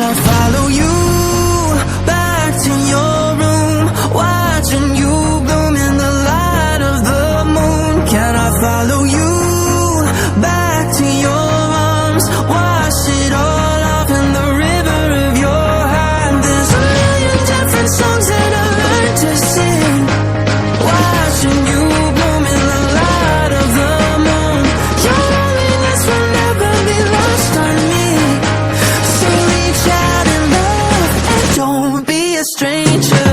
I follow you back to your room, watching you bloom in the light of the moon? Can I follow you back to your arms, wash it all off in the river of your heart? There's a million different songs that I learned to sing, watching you bloom in the light of the moon. Your loneliness will never be lost on me, so reach out and love, and don't be a stranger.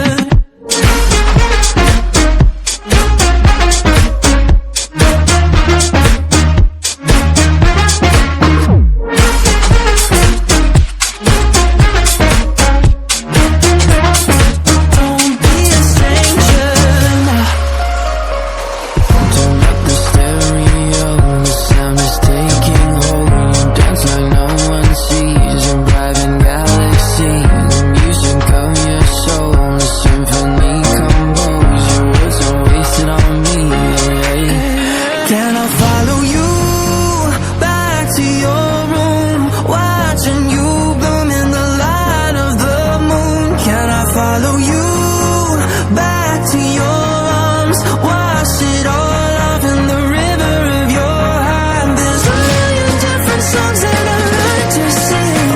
Can I follow you back to your room, watching you bloom in the light of the moon? Can I follow you back to your arms, wash it all off in the river of your heart? There's a million different songs that I learned to sing,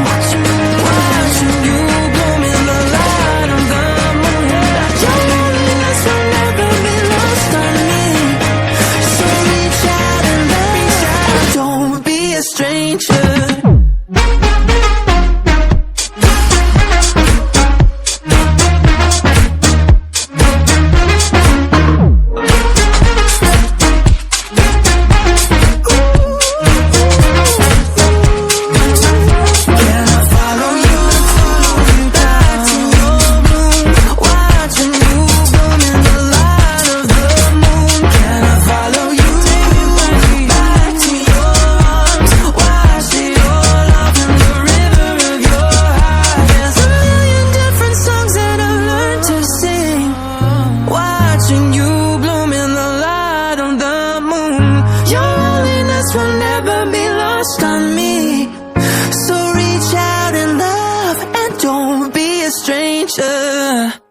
watching you bloom in the light of the moon. Your loneliness will never be lost on me, so reach out and love, don't be a stranger. Can I follow you back to your room, watching you bloom in the light of the moon? Can I follow you back to your arms, wash it all off in the river of your heart? There's a million different songs that I've learned to sing, watching you bloom in the light of the moon. Your loneliness will never be lost on me, so reach out and love, and don't be a stranger.